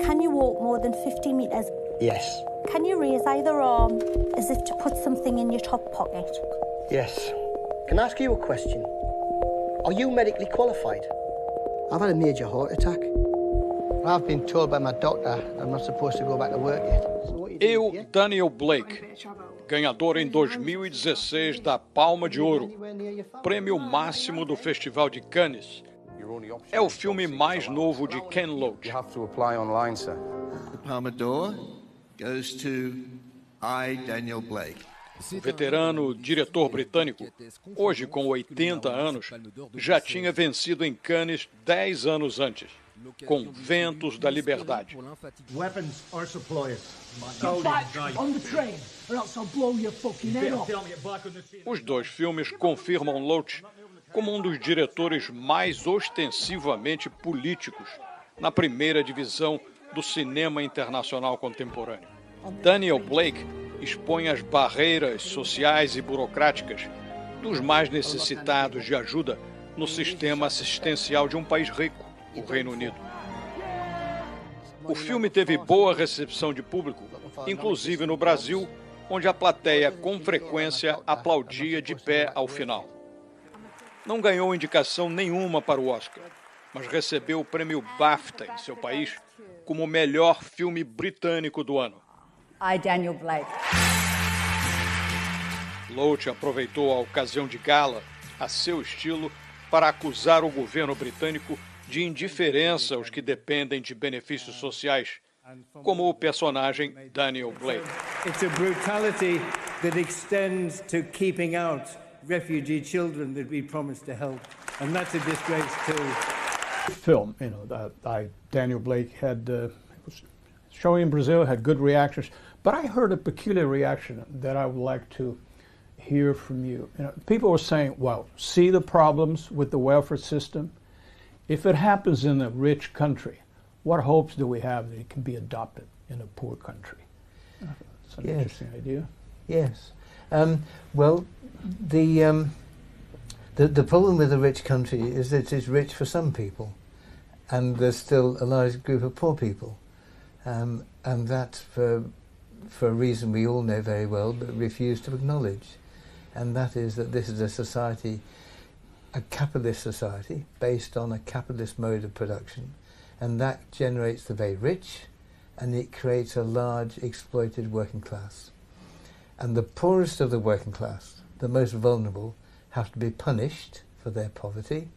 Can you walk more than 50 metres? Yes. Can you raise either arm as if to put something in your top pocket? Yes. Can I ask you a question? Are you medically qualified? I've had a major heart attack. I've been told by my doctor I'm not supposed to go back to work yet. So what are you doing here? Daniel Blake, ganhador em 2016 da Palma de Ouro, prêmio máximo do Festival de Cannes. É o filme mais novo de Ken Loach. You have to apply online, sir. The Palma d'Or goes to I, Daniel Blake. O veterano diretor britânico, hoje com 80 anos, já tinha vencido em Cannes 10 anos antes, com Ventos da Liberdade. Weapons are supplied. Os dois filmes confirmam Loach como um dos diretores mais ostensivamente políticos na primeira divisão do cinema internacional contemporâneo. Daniel Blake expõe as barreiras sociais e burocráticas dos mais necessitados de ajuda no sistema assistencial de um país rico, o Reino Unido. O filme teve boa recepção de público, inclusive no Brasil, onde a plateia com frequência aplaudia de pé ao final. Não ganhou indicação nenhuma para o Oscar, mas recebeu o prêmio BAFTA em seu país como o melhor filme britânico do ano. I, Daniel Blake. Loach aproveitou a ocasião de gala, a seu estilo, para acusar o governo britânico de indiferença aos que dependem de benefícios sociais, como o personagem Daniel Blake. It's a brutality that extends to keeping out refugee children that we promised to help, and that's a disgrace too. Film, Daniel Blake had was showing in Brazil, had good reactions, but I heard a peculiar reaction that I would like to hear from you. People were saying, well, see the problems with the welfare system? If it happens in a rich country, what hopes do we have that it can be adopted in a poor country? It's an interesting idea. Yes. Well, the problem with a rich country is that it's rich for some people, and there's still a large group of poor people, and that for a reason we all know very well but refuse to acknowledge, and that is that this is a society, a capitalist society based on a capitalist mode of production, and that generates the very rich, and it creates a large exploited working class. And the poorest of the working class, the most vulnerable, have to be punished for their poverty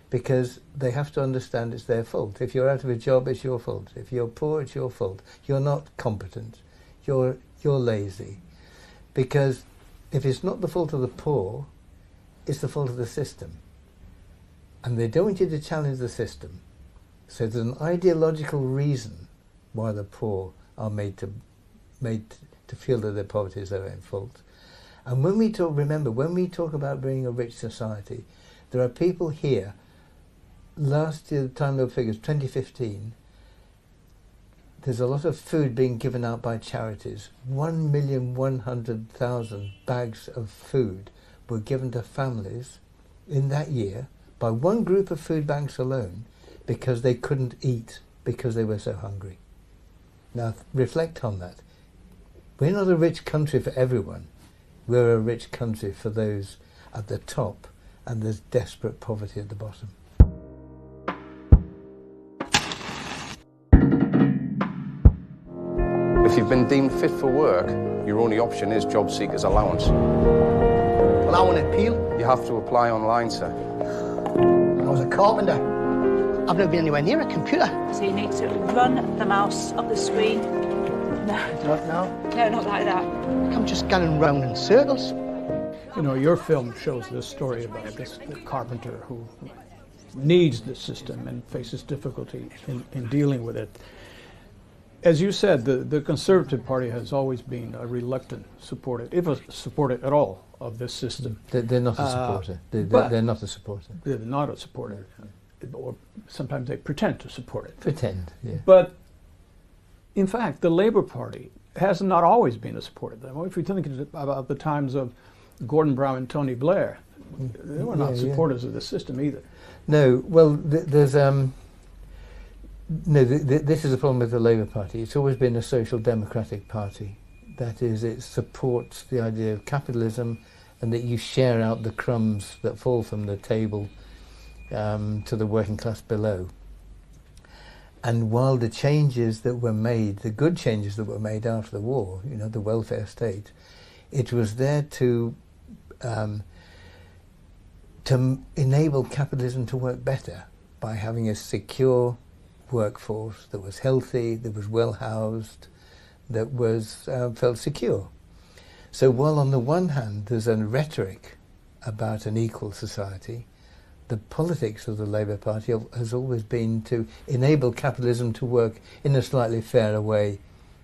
because they have to understand it's their fault. If you're out of a job, it's your fault. If you're poor, it's your fault. You're not competent. You're lazy. Because if it's not the fault of the poor, it's the fault of the system. And they don't want you to challenge the system. So there's an ideological reason why the poor are made to feel that their poverty is their own fault. And when we talk about being a rich society, there are people here, last year, the time of figures, 2015, there's a lot of food being given out by charities. 1,100,000 bags of food were given to families in that year by one group of food banks alone because they couldn't eat because they were so hungry. Now reflect on that. We're not a rich country for everyone. We're a rich country for those at the top, and there's desperate poverty at the bottom. If you've been deemed fit for work, your only option is job seekers allowance. Well, I want to appeal. You have to apply online, sir. I was a carpenter. I've never been anywhere near a computer. So you need to run the mouse up the screen. No. Not now. No, not like that. I'm just going round in circles. You know, your film shows this story about this carpenter who needs the system and faces difficulty in dealing with it. As you said, the Conservative Party has always been a reluctant supporter, if a supporter at all, of this system. They're not a supporter. They're not a supporter. They're not a supporter. Or sometimes they pretend to support it. Pretend, yeah. But in fact, the Labour Party has not always been a supporter of them. If you think about the times of Gordon Brown and Tony Blair, they were not supporters of the system either. No, well, there's No, this is the problem with the Labour Party. It's always been a social democratic party. That is, it supports the idea of capitalism and that you share out the crumbs that fall from the table to the working class below. And while the changes that were made, the good changes that were made after the war, you know, the welfare state, it was there to enable capitalism to work better by having a secure workforce that was healthy, that was well housed, that was felt secure. So while on the one hand there's a rhetoric about an equal society, the politics of the Labour Party has always been to enable capitalism to work in a slightly fairer way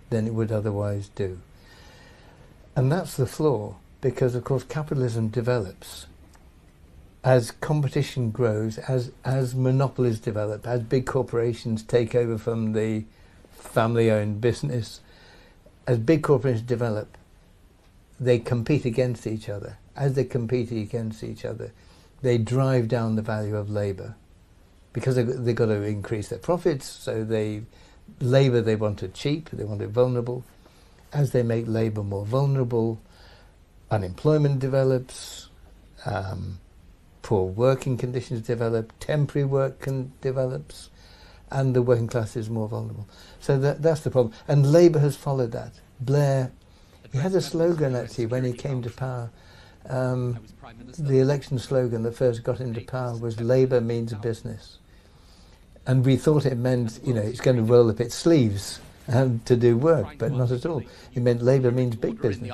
than it would otherwise do. And that's the flaw, because of course capitalism develops as competition grows, as monopolies develop, as big corporations take over from the family-owned business. As big corporations develop, they compete against each other. As they compete against each other, they drive down the value of labour because they've got to increase their profits. So labour they want it cheap, they want it vulnerable. As they make labour more vulnerable, unemployment develops, poor working conditions develop, temporary work develops, and the working class is more vulnerable. So that's the problem. And Labour has followed that. Blair, he had a slogan actually when he came to power. The election slogan that first got him to power was "Labour means business," and we thought it meant, you know, it's going to roll up its sleeves to do work, but not at all. It meant Labour means big business.